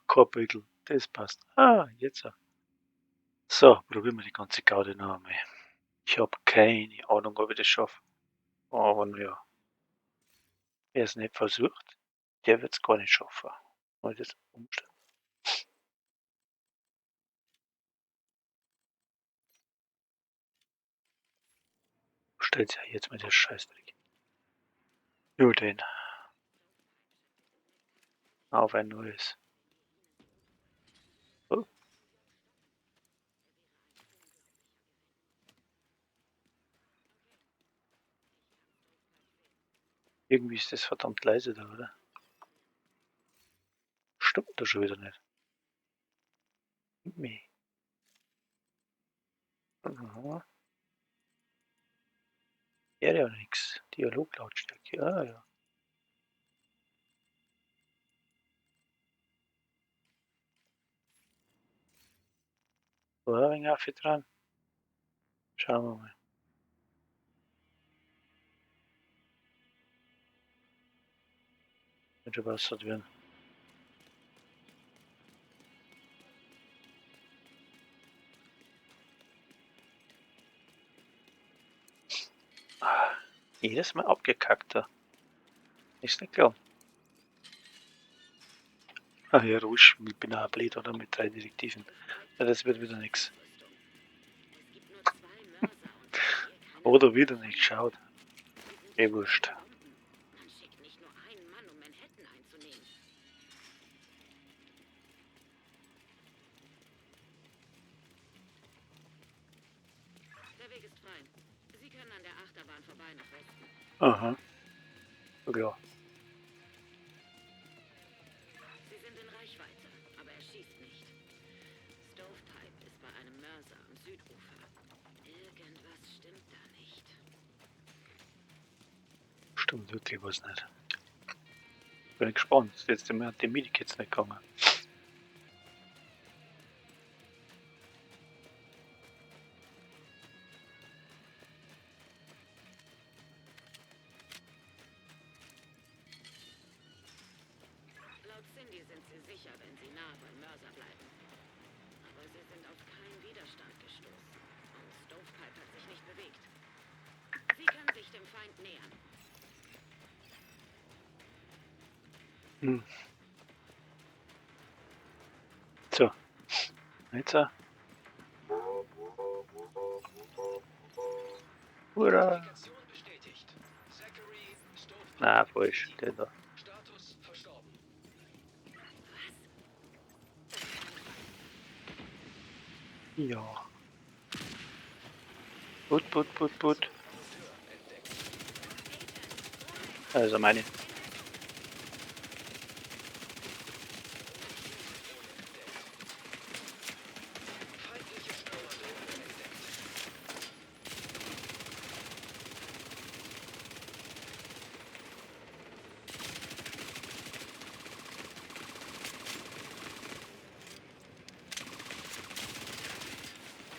Korbügel, das passt. Ah, jetzt. So, probieren wir die ganze Gaude noch einmal. Ich habe keine Ahnung, ob ich das schaffe. Aber naja, wer es nicht versucht, der wird es gar nicht schaffen. Mal das umstellen. Stellt ja jetzt mal der Scheißdreck. Nur den. Auf ein neues. Oh, irgendwie ist das verdammt leise da, oder? Stimmt da schon wieder nicht. Nee. Aha. Ja nix. Dialoglautstärke. Ah ja. War ein wenig Affe dran. Schauen wir mal. Wird schon besser werden. Ah, jedes Mal abgekackt da. Ist nicht klar. Ach ja, ruhig, ich bin auch blöd, oder? Mit 3 Direktiven. Ja, das wird wieder nix. Oder wieder nicht geschaut. Eh wurscht. Aha. Ja, klar. Stimmt wirklich was nicht. Bin gespannt. Jetzt sind wir die Medikits nicht gegangen. Laut Cindy sind sie sicher, wenn sie nah beim Mörser bleiben. Aber sie sind auf keinen Widerstand gestoßen. Und Stovepipe hat sich nicht bewegt. Sie kann sich dem Feind nähern. Hm. So. Jetzt. Hurra! Na, falsch. Der da. Ja. Put. Also meine.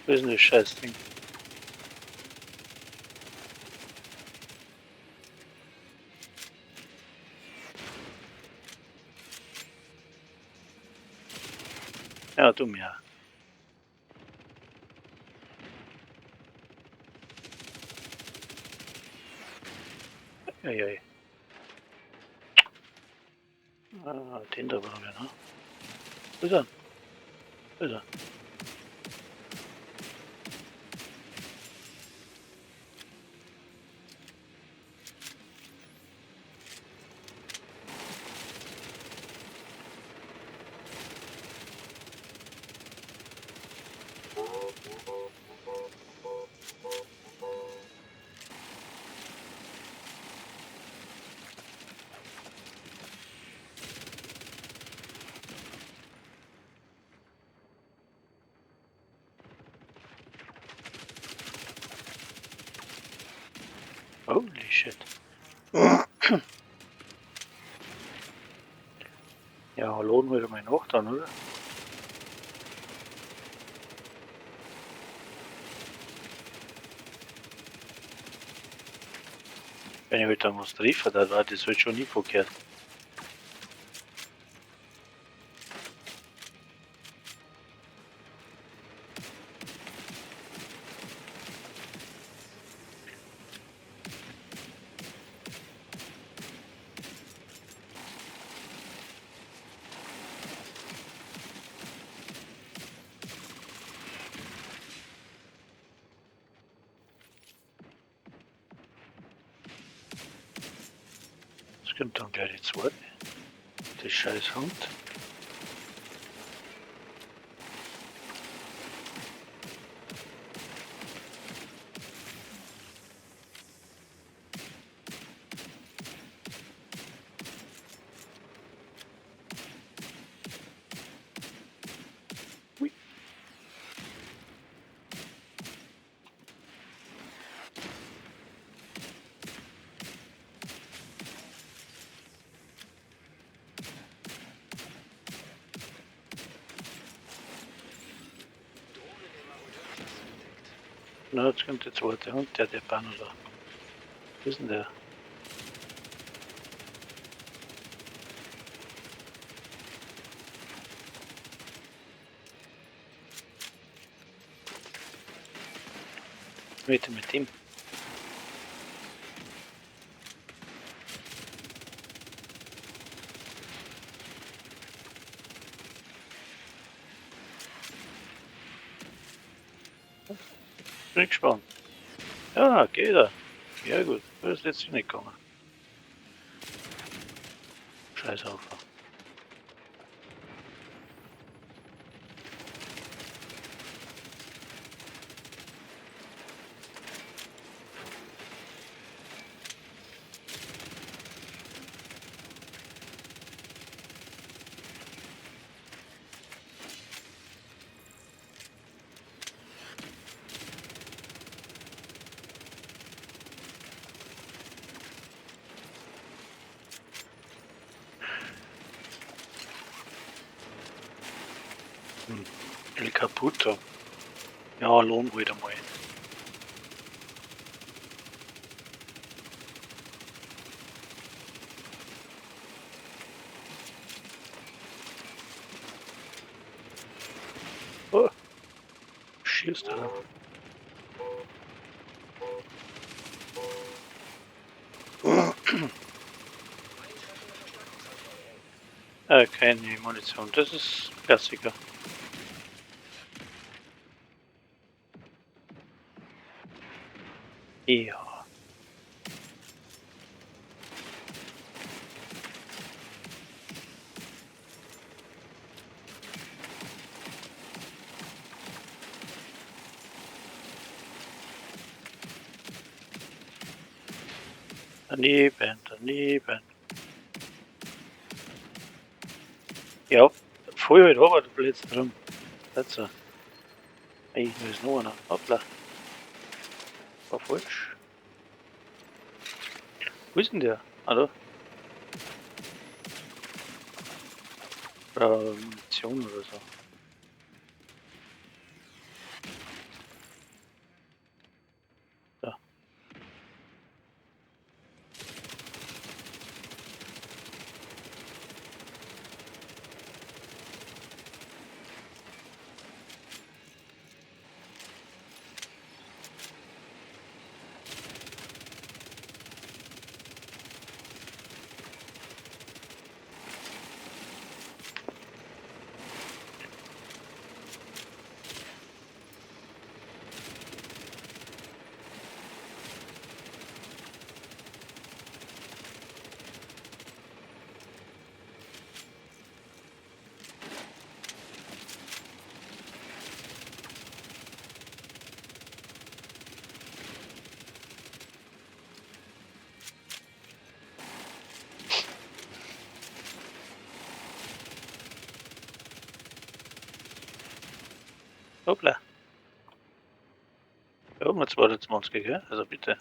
Das ist ein Scheißding. Ja, dumm ja. Eieiei. Ah, den da war wir, ne? Wo ist er? Wo ist er? Holy shit. Ja, hallo, nur mal nach dann, oder? Wenn ich halt dann was treffe, dann war das halt schon nie verkehrt. Und dann gleich die zweite. Der scheiß Hund. Ui. Na, jetzt kommt der zweite Hund, der Banner da. Wo ist denn der? Mit ihm. Bin gespannt. Ja, geht er. Ja gut, das ist jetzt nicht gegangen. Scheiß Haufen. El Caputo. Ja, lohnt wieder mal. Oh, schießt er. Keine Munition, das ist Klassiker. Ja. Daneben. Ja, voll halt aber, du blödst drum. Das so. Ey, da ist noch einer. Hoppla. War falsch. Wo ist denn der? Hallo? Munition oder so. Da. Hoppla. Ja, um 22, gell? Also bitte.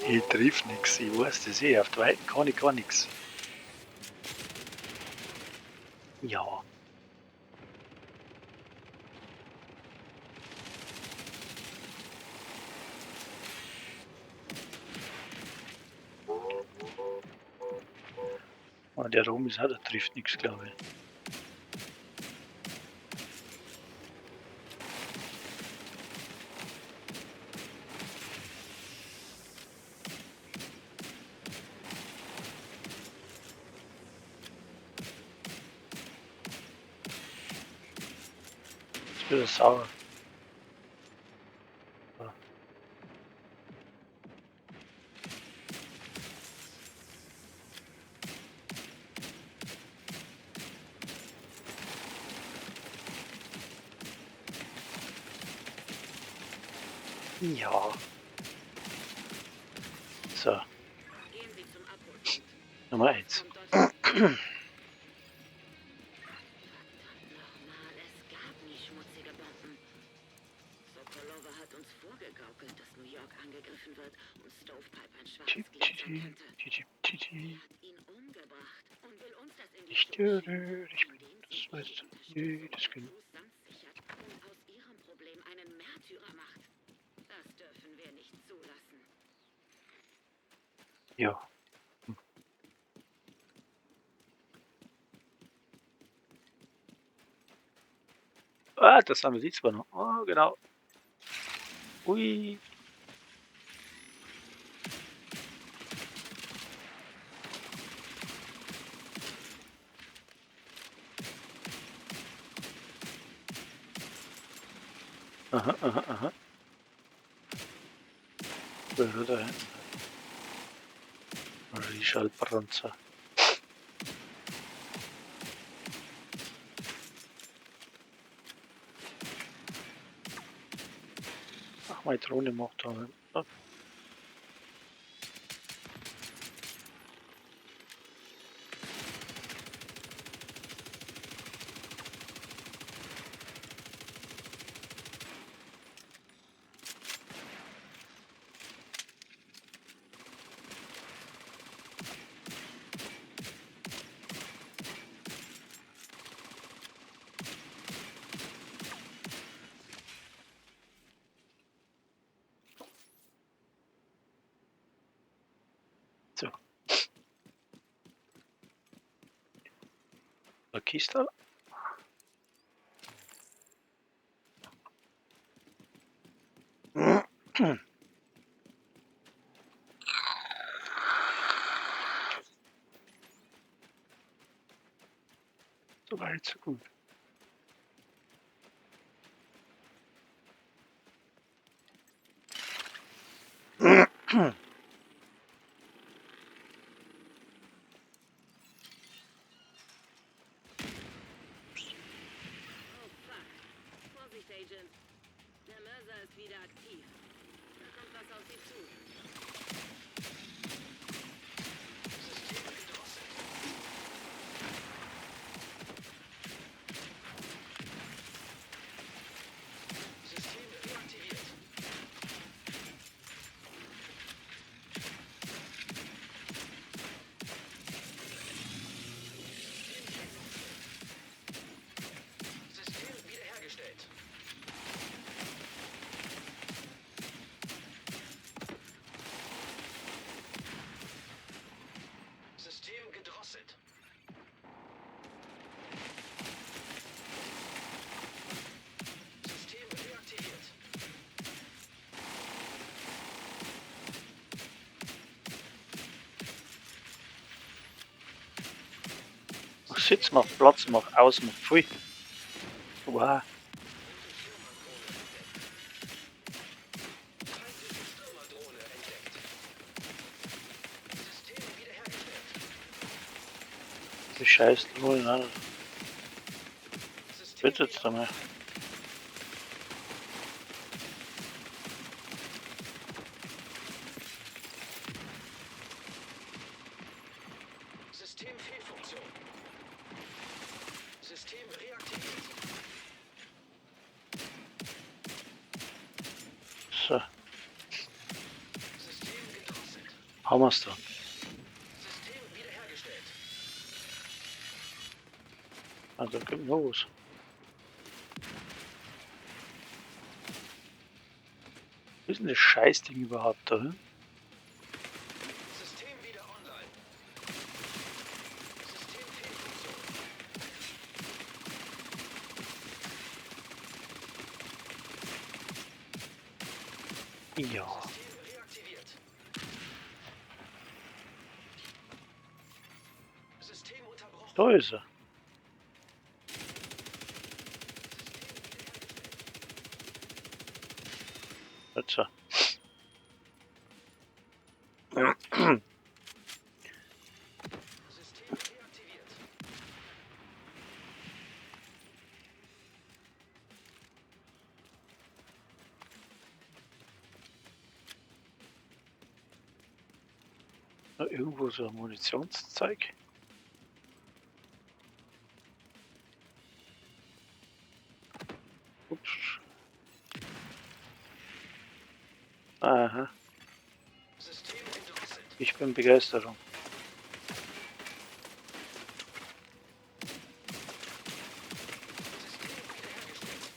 Ich triff nix, ich weiß das eh, auf die Weiten kann ich gar nix. Ja. Oh, der Rom ist auch, der trifft nichts, glaube ich. Ist wieder sauer. So. Ja. So, Gehen Sie zum Abholpunkt. Nummer 1. Kommt dorthin. Verdammt nochmal, es gab nie schmutzige Bomben. Sokolova hat uns vorgegaukelt, dass New York angegriffen wird und Stovepipe ein schwarzes Glitzern kannte. Er hat ihn umgebracht und will uns das in die Ich Schuhe schieben, störe, ich bin indem das sie Weiße. ihre Unterstützung Jedes bei Kind. Cruz Sands sichert und aus ihrem Problem einen Märtyrer macht. Das dürfen wir nicht zulassen. Ja. Ah, das haben wir die zwar noch. Oh, genau. Ui. Aha, aha, aha. Wer ist da hinten? Richard Bronzer. Ach, meine Drohne macht da. So. Eine Kiste. So weit, so gut. Oh fuck. Vorsicht, Agent. Der Mörser ist wieder aktiv. Da kommt was auf Sie zu. System deaktiviert. System wiederhergestellt. System gedrosselt. System reaktiviert. Mach Sitz, mach Platz, mach aus, mach Pfui. Wow. Feindliche Stürmerdrohne entdeckt. System wiederhergestellt. Die scheiß Drohne an. System Bitte jetzt einmal. Systemfehlfunktion. System reaktiviert. So, System gedrosselt. haben wir's da. System wiederhergestellt. Also geht los. Wo ist denn das Scheißding überhaupt da? Hm? System wieder online. System Fehlfunktion. Ja, System reaktiviert. System unterbrochen. da ist er. Jetzt so. System reaktiviert. Da irgendwo so ein Munitionszeug. Ups. Aha, System entdrosselt. ich bin begeistert. System wiederhergestellt.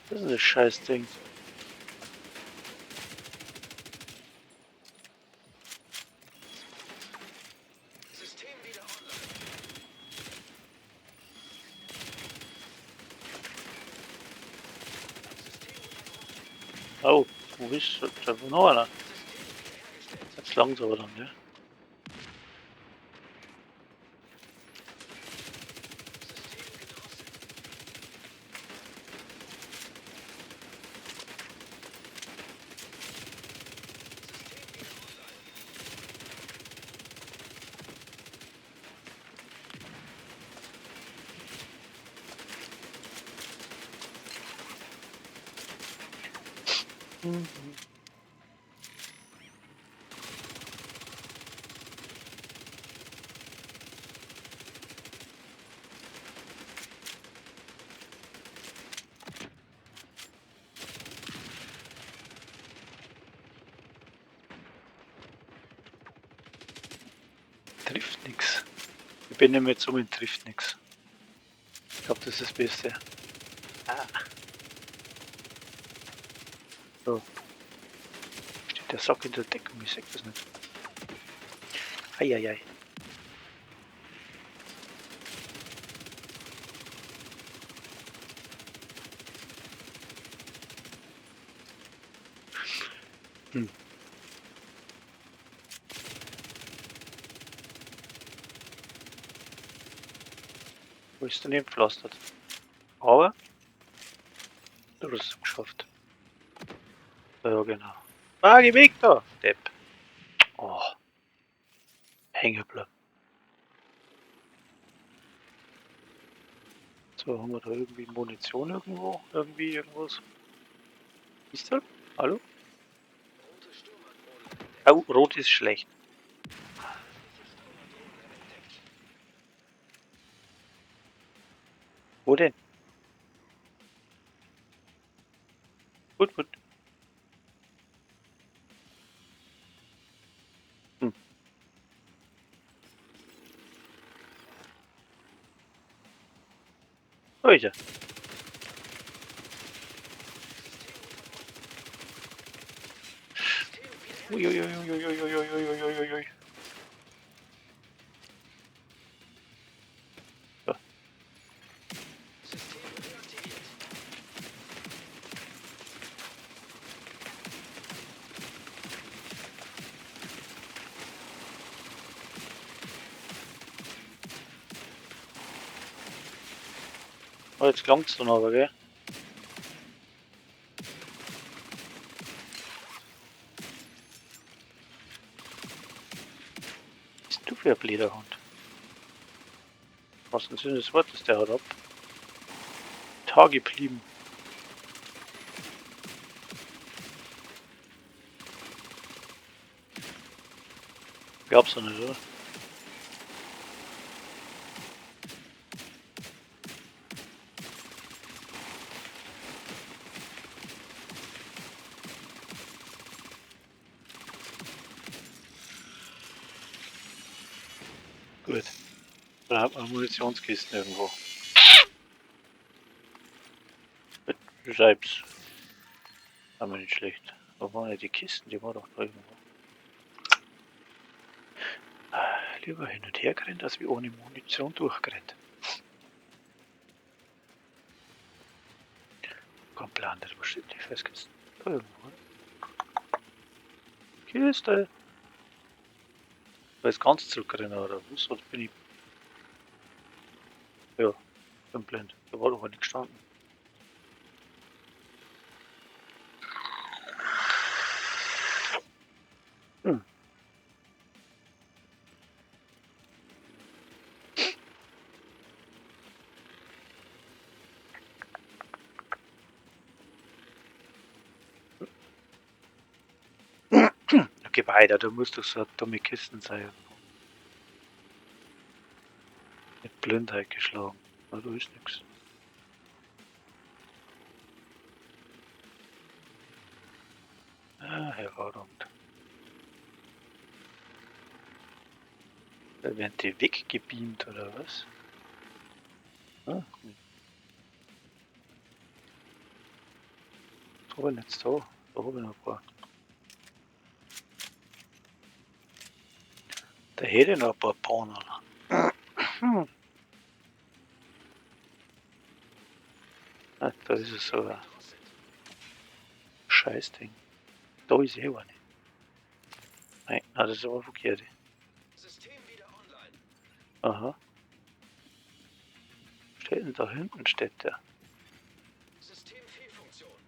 Das ist ein Scheißding. System wieder online. System unterbrochen. Oh, wo ist da noch einer? System wiederhergestellt. Jetzt langsam dann, ja. System gedrosselt. System wieder online. Mhm. Trifft nix. Ich bin nicht mehr zu mir, trifft nix. Ich glaube, das ist das Beste. Ah. So. Steht der Sack in der Deckung, ich sehe das nicht. Eieiei. Hm. Wo ist denn gepflastert? Aber du hast es geschafft. Ja, genau. Ah, geh weg da, Depp. Oh, hängen bleiben. So, haben wir da irgendwie Munition irgendwo? Irgendwie irgendwas? Ist da? Hallo? Rote Stürmerdrohne entdeckt. Oh, rot ist schlecht. Feindliche Stürmerdrohne entdeckt. Wo denn? Gut, gut. Hm. Oh, ist er. System wiederhergestellt. Uiuiuiuiuiuiuiuiuiui. So, System reaktiviert. oh, jetzt klang's dann aber, gell? Was bist du für ein blöder Hund? Was ein schönes Wort ist der hat ab. Tage geblieben. Gab's doch nicht, oder? Gut. Dann hat man Munitionskisten irgendwo. Schreib's. Aber nicht schlecht. Wo waren ja die Kisten? Die war doch da irgendwo. Lieber hin und her gerannt, als wie ohne Munition durchgerannt. Kein Plan, das steht die Festkisten. Da irgendwo. Kiste! Da ist ganz zurückrennen oder was? Oder bin ich. Ja, bin blind. Da war doch nicht gestanden. Hm. Okay, weiter, da muss doch so eine dumme Kisten sein. Mit Blindheit geschlagen. Na, da ist nix. Ah, hervorragend. Da werden die weggebeamt oder was? Ah, da bin ich jetzt da. Da habe ich noch ein paar. Da hätte ich noch ein paar Pannen. Hm. Ah, da ist es so ein Scheißding. Da ist eh eine. Nein, das ist aber verkehrt. System wieder online. Aha. Steht denn da hinten? Steht der. Systemfehlfunktion.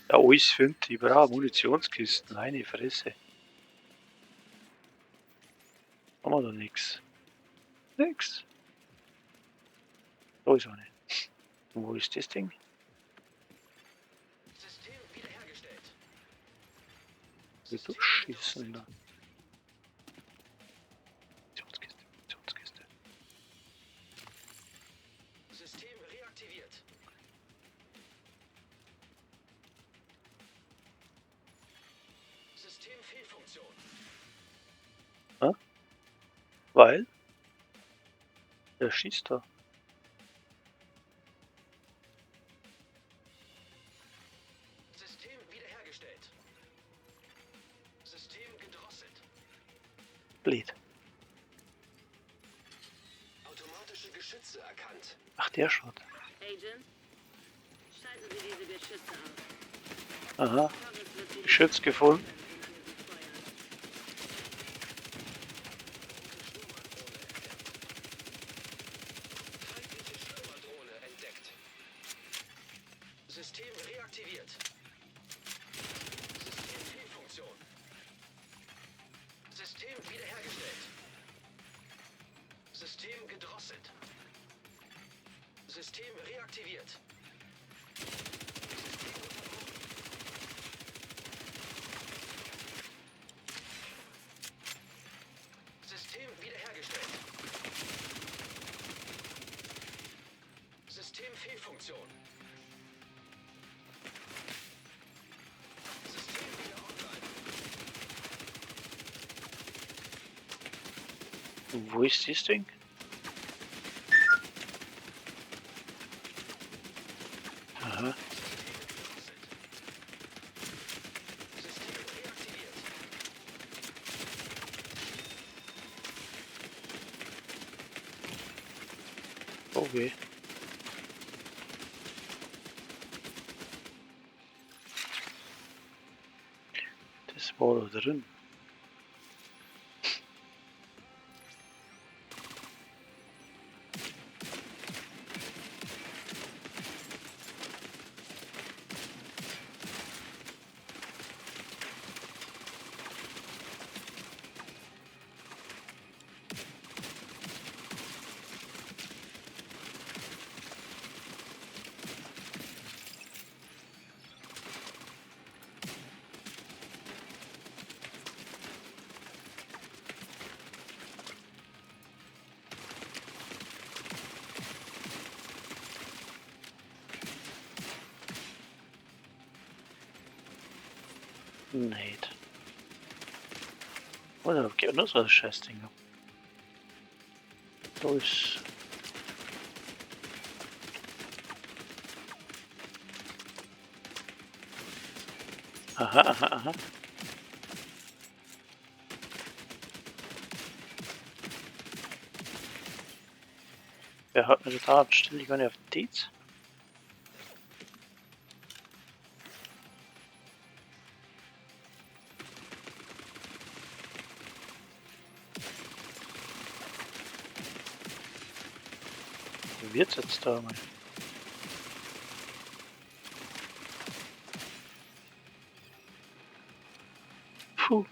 Ja, alles findet. Ich brauche Munitionskisten. Meine Fresse. Haben wir da nix. Nix. Da ist eine. Und wo ist das Ding? System wiederhergestellt. Wie durchschießen da. Munitionskiste, Munitionskiste. System reaktiviert. Systemfehlfunktion. Weil? Der schießt da. System wiederhergestellt. System gedrosselt. Blöd. Automatische Geschütze erkannt. Ach, der schaut. Agent, schalten Sie diese Geschütze aus. Aha. Torres wird Sie Geschütz gefunden. Feindliche Stürmerdrohne entdeckt. System reaktiviert. Systemfehlfunktion. System wiederhergestellt. System gedrosselt. System reaktiviert. System wiederhergestellt. Systemfehlfunktion. System wieder online. Und wo ist das Ding? Aha. System reaktiviert. Okay. Das war da drin. Nicht. Oder okay, das war das Scheißding. Da ist. Aha, aha, aha. Wer hat mir da ständig eine auf Dates? Wie wird's jetzt da mal? Puh.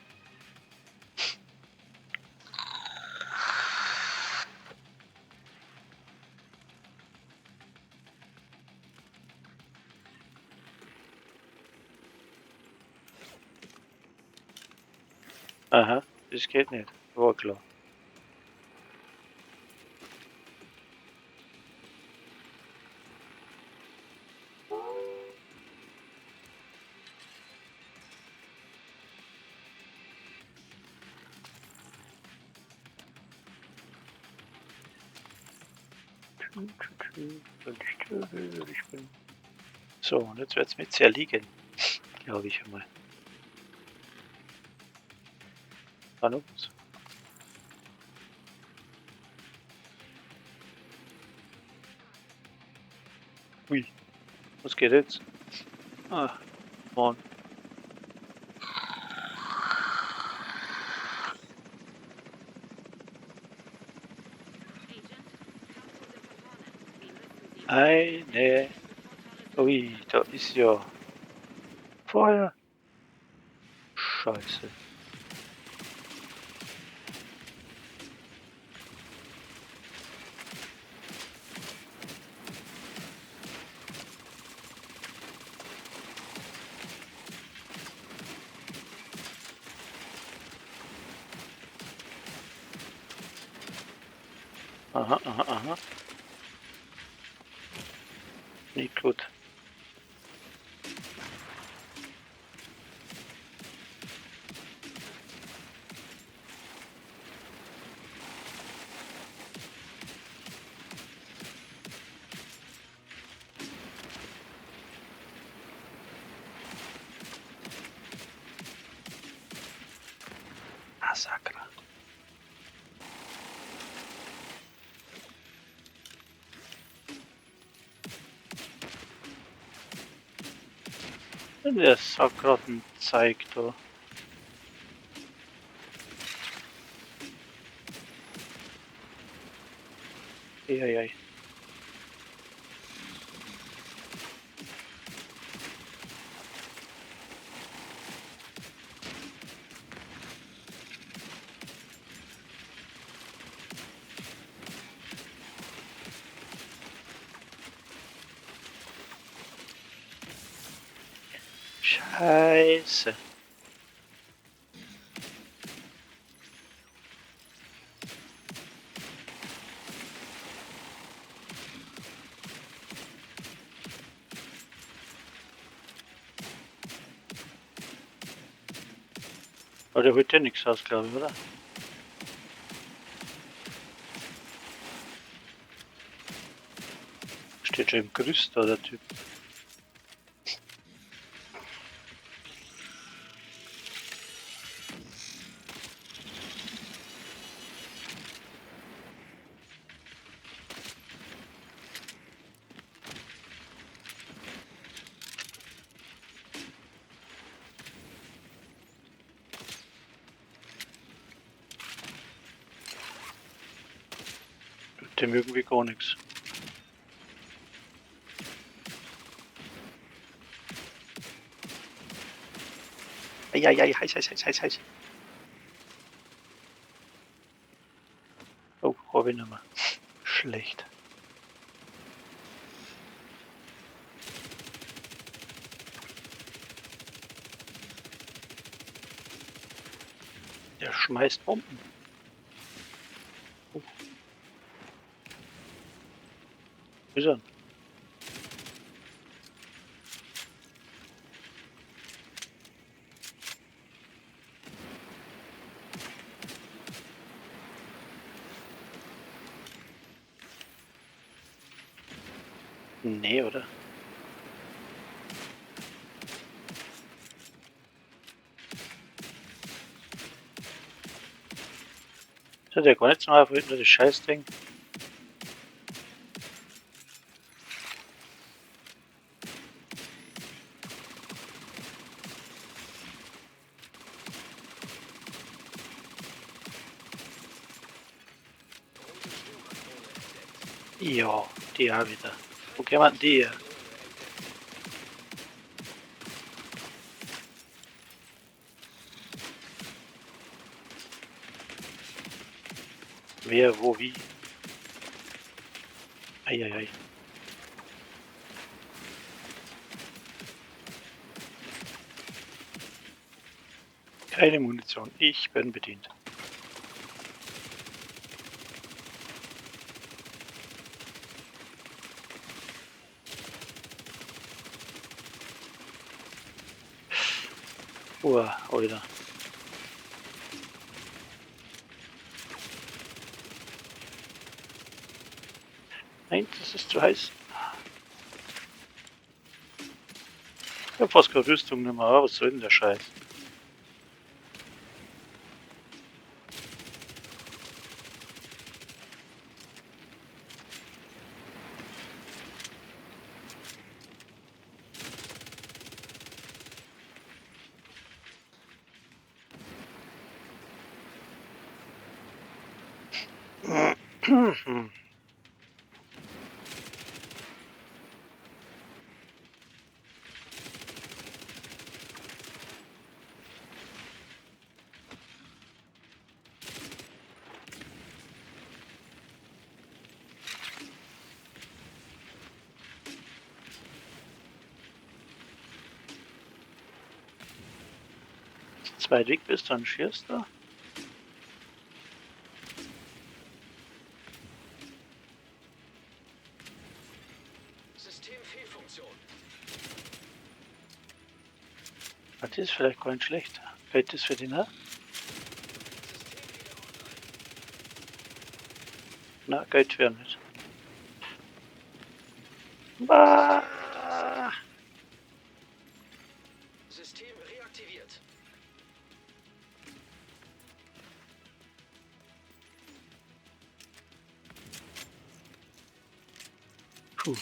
Aha, das geht nicht. War klar. Ich bin. So, und jetzt wird's mit sehr liegen. Glaube ich einmal. War noch was? Ui, was geht jetzt? Ah, Mann. Eine. Ui, da ist ja Feuer. Scheiße. Aha, aha, aha. Nicht gut. Massaker. Der sagt gerade ein Zeig da. Eieiei. Scheiße. Aber der holt ja nichts aus, glaube ich, oder? Steht schon im Gerüst da, der Typ. Dem irgendwie gar nichts. Eieiei, heiß, heiß, heiß, heiß, heiß. Oh, habe ich nicht mehr. Schlecht. Der schmeißt Bomben. Oh. Wo ist er? Nee, oder? Das hat ja gar nichts mehr nur das Scheißding. Rote Sturmdrohne entdeckt. Ja, die auch wieder. Wo kann man die her? Drohne entdeckt. Wer, wo, wie? Eieiei. Keine Munition. Ich bin bedient. Alter. Nein, das ist zu heiß. Ich hab fast keine Rüstung mehr. Was soll denn der Scheiß? Zwei weg bist, dann schierst du. Systemfehlfunktion. Das ist vielleicht gar nicht schlecht. Fällt das für den her? System wieder online. Na, Geld wäre nicht. Bah! System reaktiviert. Puh.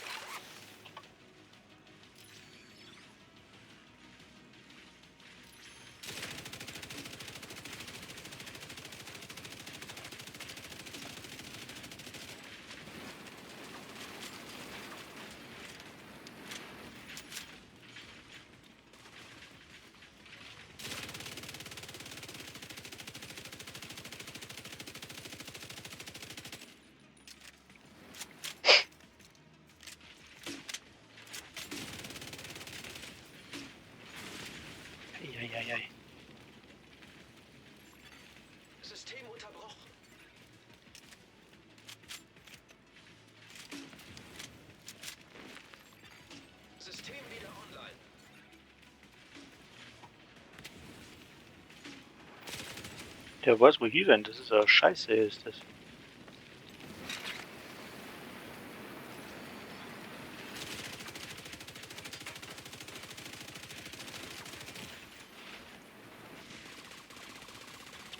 Eieiei. System unterbrochen. System wieder online. Der weiß, wo hier rennt. Das ist ja scheiße, ist das.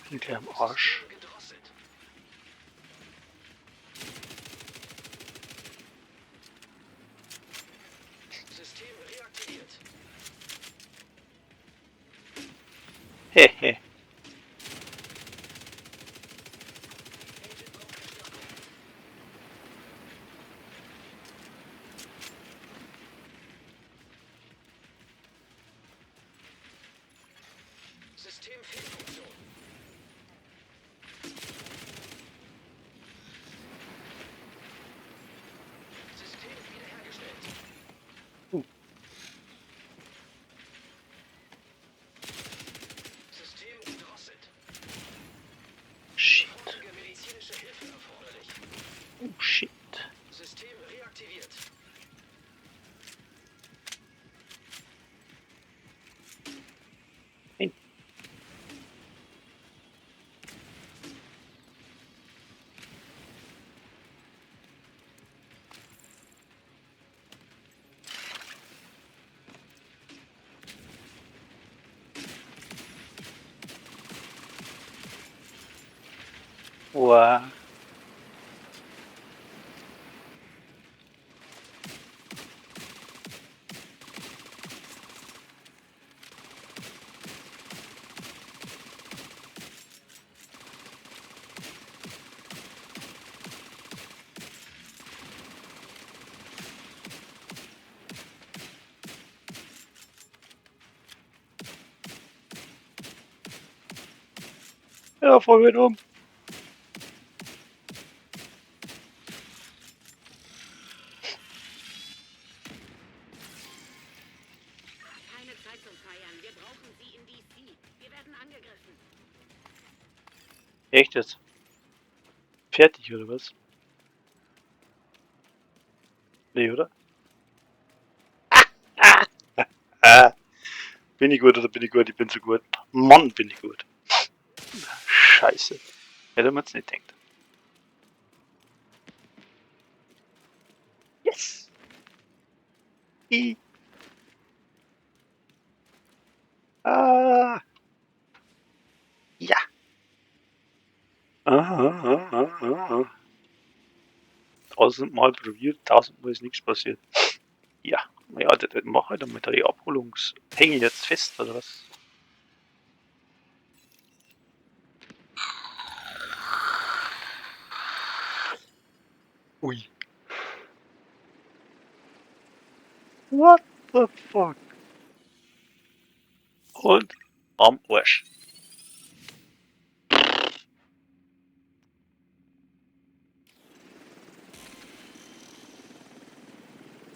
Sind gleich am Arsch. System gedrosselt. System reaktiviert. Hehe. Agent braucht Verstärkung. Systemfehlfunktion. System wiederhergestellt. System Wow. Ja, voll mit um. Keine Zeit zum Feiern. Wir brauchen sie in DC. Wir werden angegriffen. Echt jetzt? Fertig oder was? Nee, oder? Ah, bin ich gut oder bin ich gut? Ich bin so gut. Mann, bin ich gut. Scheiße. Hätte man es nicht gedacht. Yes! I. Ah. Ja. Ah. 1000-mal probiert, 1000-mal ist nichts passiert. Ja. Ja, das mach halt mit der Abholungs... Hänge ich jetzt fest, oder was? Ui. What the fuck? Und am Arsch.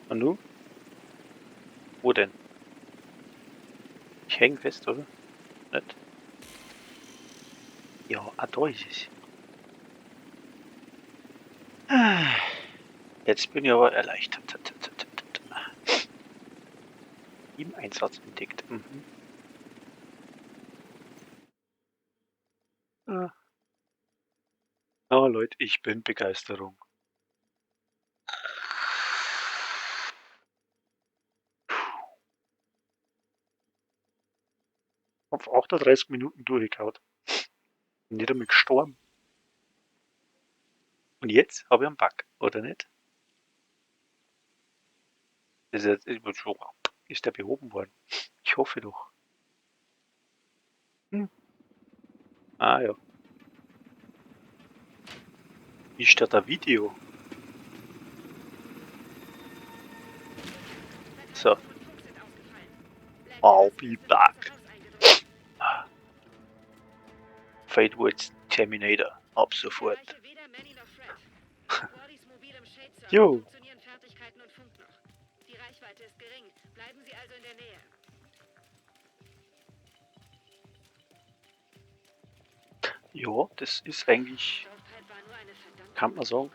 Und nu? Wo denn? Ich häng fest, oder? Nicht? Ja, da ist es. Jetzt bin ich aber erleichtert. Im Einsatz entdeckt. Mhm. Ah. Oh Leute, ich bin Begeisterung. Auf 38 Minuten durchgehauen. Nicht einmal gestorben. Und jetzt habe ich einen Bug, oder nicht? Das ist, ist der behoben worden? Ich hoffe doch. Hm. Ah ja. Ist da ein Video? So. I'll be back. Fate Woods Terminator. Ab sofort. Jo. Funktionieren Fertigkeiten und Funk noch. Die Reichweite ist gering. Bleiben Sie also in der Nähe. Ja, das ist eigentlich, Stovepipe war nur eine verdammte kann man sagen,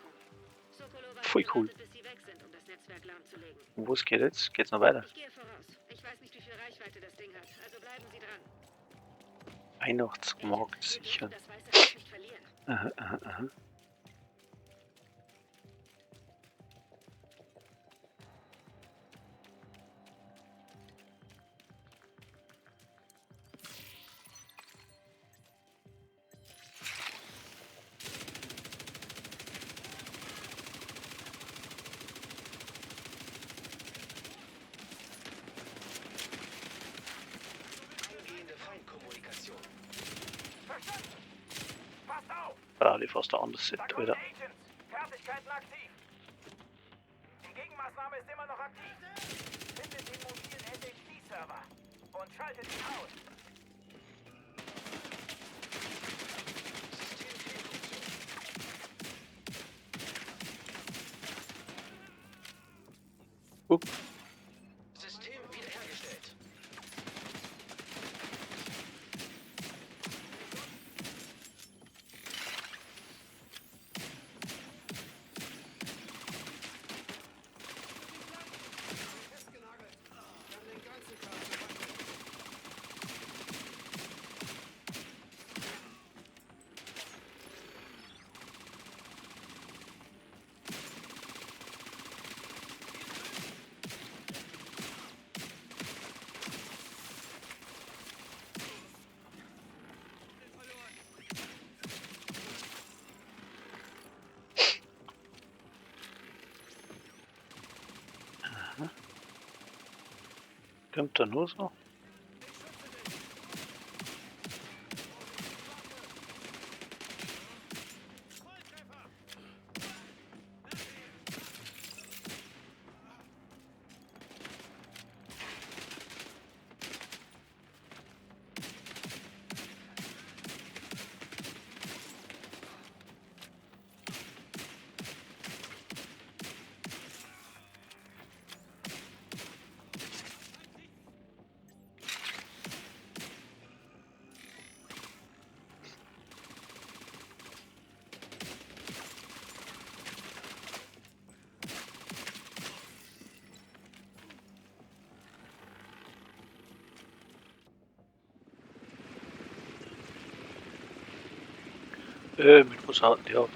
Sokolova voll hat cool. gewartet, bis Sie weg sind, um das Netzwerk lahmzulegen. Und was geht jetzt? Geht's noch weiter? Ich gehe voraus. Ich weiß nicht, wie viel Reichweite das Ding hat, also bleiben Sie dran. Weihnachtsmarkt Wir dürfen sichern. das weiße Haus nicht verlieren. Aha. Eingehende Feindkommunikation. Verstanden! Passt auf! Brauche fast ein anderes Set, Dakota Alter. Agents, Fertigkeiten aktiv. Die Gegenmaßnahme ist immer noch aktiv. Findet den mobilen SHD-Server und schaltet ihn aus. System wiederhergestellt. Kommt da nur so? Mit was hatten die ab?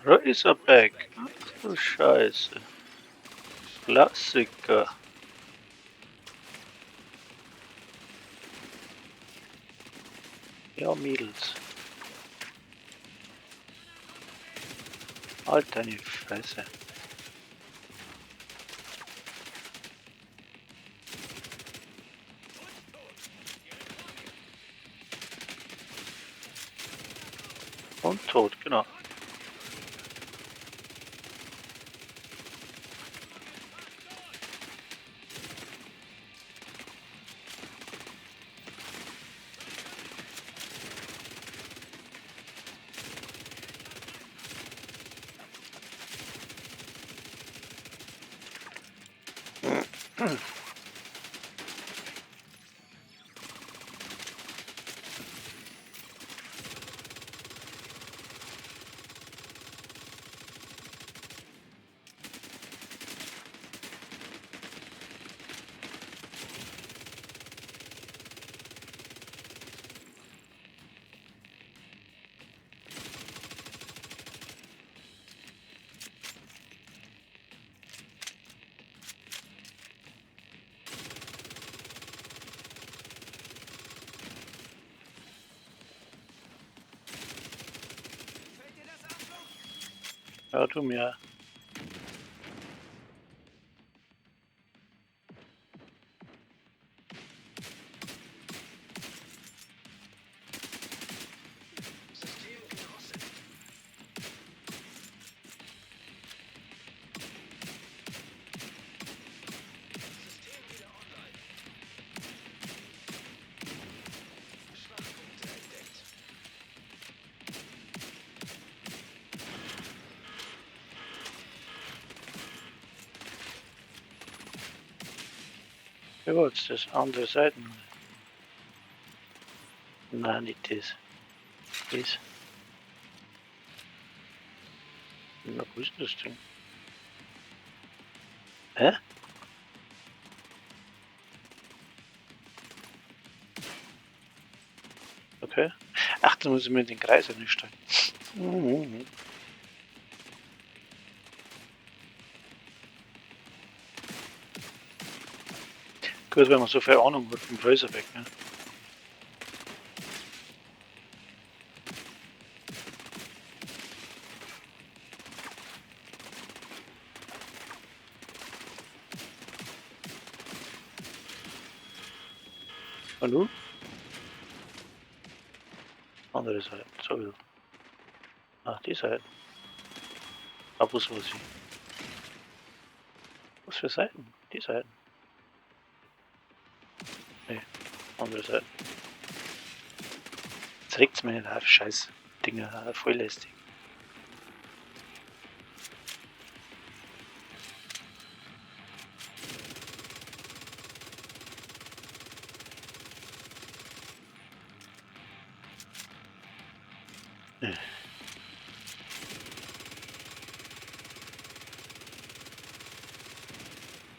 Razorback. Ach du Scheiße. Klassiker. Ja, Mädels. Halt deine Fresse. Und tot, genau. Ja, du mir. System gedrosselt. System wieder online. Schwachpunkte entdeckt. Ja gut, das andere Seiten. Nein, nicht das. Das. Na, wo ist denn das Ding? Hä? Okay. Ach, da muss ich mir den Kreis einstellen. Mhm. Gut, wenn man so viel Ahnung hat vom Razorback, ne? Hallo? Andere Seite, so wieder. Ach, die Seite. Ah, was weiß ich. Was für Seiten? Die Seiten. Nee, andere Seite. Jetzt regt's mir nicht auf, scheiß Dinger, voll lästig.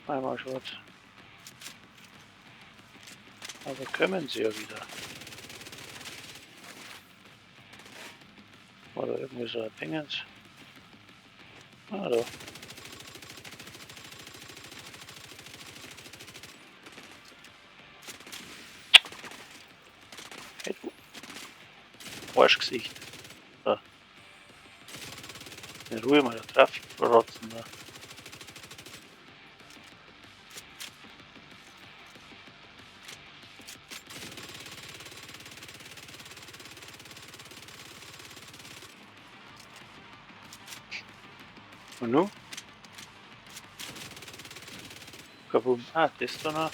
Einmal schwarz. Aber kommen sie ja wieder. Oder irgendwie so ein Dingens. Ah, da. Hey, du Arschgesicht. Da. In Ruhe mal da drauf rotzen da. Und nu? Kabum. Ah, das da noch.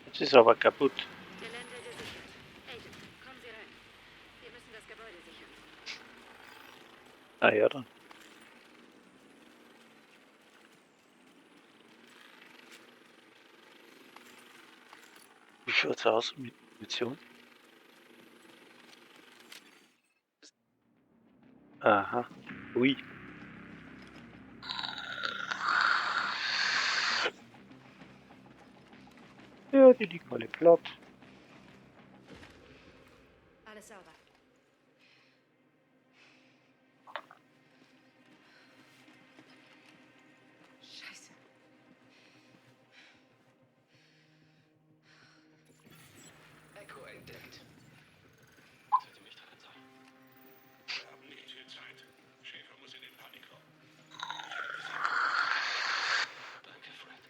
Jetzt ist er aber kaputt. Gelände gesichert. Agent, kommen Sie rein. Wir müssen das Gebäude sichern. Ah ja, dann. Wie schaut's aus mit Munition? Aha. Ui. Ja, die liegen alle platt. Alles sauber. Scheiße. Echo entdeckt. Sollte nicht dran sein. Wir haben nicht viel Zeit. Schäfer muss in den Panikraum. Danke, Fred.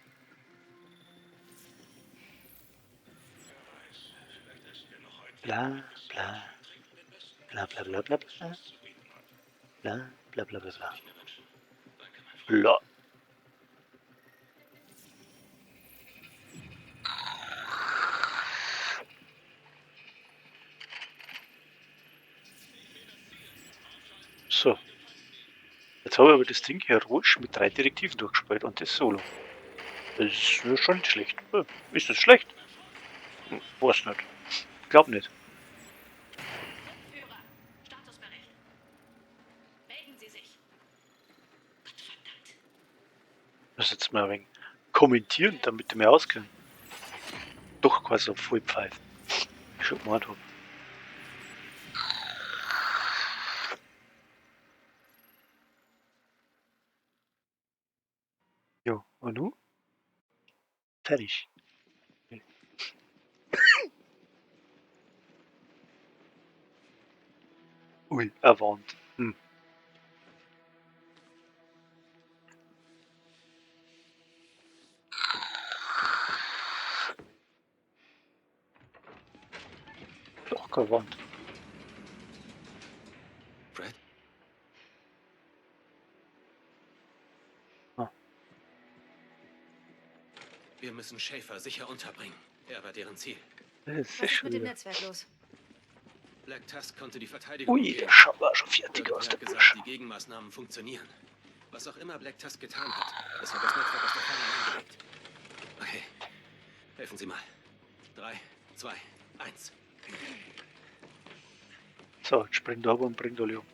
Wer weiß, vielleicht essen wir noch heute. Bla, bla. Trinken den besten Bla, bla, bla, bla, bla. zu bieten hat. Bla, bla, bla, bla, Das würde bla. ich mir wünschen. Danke, mein Freund. Bla. So. Jetzt habe ich aber das Ding hier ruhig mit 3 Direktiven durchgespielt und das Solo. Das ist ja schon nicht schlecht. Ist das schlecht? Weiß nicht. Glaub nicht. Führer, Statusbericht. Melden Sie sich. Verdammt. Das jetzt mal ein wenig kommentieren, damit ich mir auskenne. Doch quasi auf voll pfeifen. Ich schon gemeint habe. Jo, und nu? Fertig. Ui, erwarnt. Doch gewarnt. Fred? Ah. Wir müssen Schäfer sicher unterbringen. Er war deren Ziel. Das ist Was ist schon mit dem wieder. Netzwerk los? Black Tusk konnte die Verteidigung Ui, umgehen. der Schau war schon fertig Irgendwer aus der hat gesagt, Busch. die Gegenmaßnahmen funktionieren. Was auch immer Black Tusk getan hat, es hat das Netzwerk aus der Ferne eingelegt. Okay, helfen Sie mal. 3, 2, 1. So, jetzt springt da und bringt alle um.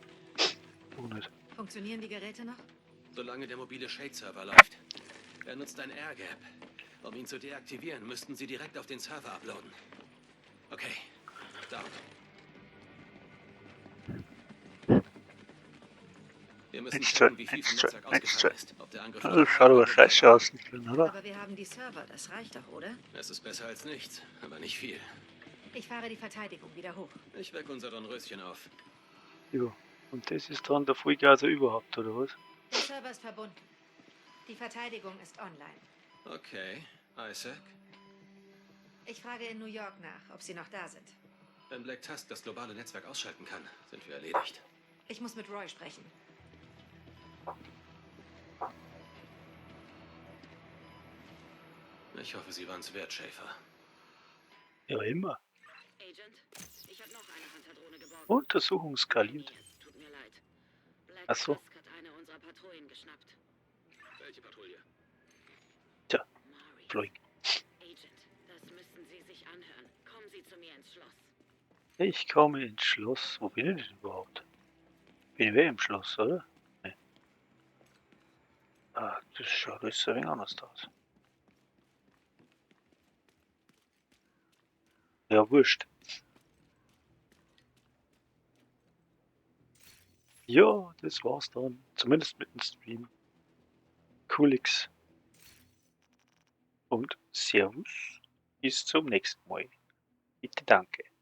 Du nicht. Funktionieren die Geräte noch? Solange der mobile Shade-Server läuft. Er nutzt ein Air-Gap. Um ihn zu deaktivieren, müssten Sie direkt auf den Server uploaden. Okay, down. Wir müssen checken, wie viel vom Netzwerk ausgefallen ist. Ob der Angriff Das schaut aber scheiße aus, nicht drin, oder? Aber wir haben die Server, das reicht doch, oder? Es ist besser als nichts, aber nicht viel. Ich fahre die Verteidigung wieder hoch. Ich weck unser Dornröschen auf. Jo. Und das ist dann der Vollgaser überhaupt, oder was? Der Server ist verbunden. Die Verteidigung ist online. Okay, Isaac. Ich frage in New York nach, ob sie noch da sind. Wenn Black Tusk das globale Netzwerk ausschalten kann, sind wir erledigt. Ich muss mit Roy sprechen. Ich hoffe, Sie waren's wert, Schäfer. Ja, immer. Agent, ich habe noch eine Hunterdrohne geborgen. Untersuchung skaliert. Tut mir leid. Black Ach so. Tusk hat eine unserer Patrouillen geschnappt. Welche Patrouille? Tja, Mari. Floyd. Agent, das müssen Sie sich anhören. Kommen Sie zu mir ins Schloss. Ich komme ins Schloss. Wo bin ich denn überhaupt? Bin ich im Schloss, oder? Ah, das schaut alles ein wenig anders aus. Ja, wurscht. Ja, das war's dann. Zumindest mit dem Stream. Coolix. Und Servus. Bis zum nächsten Mal. Bitte danke.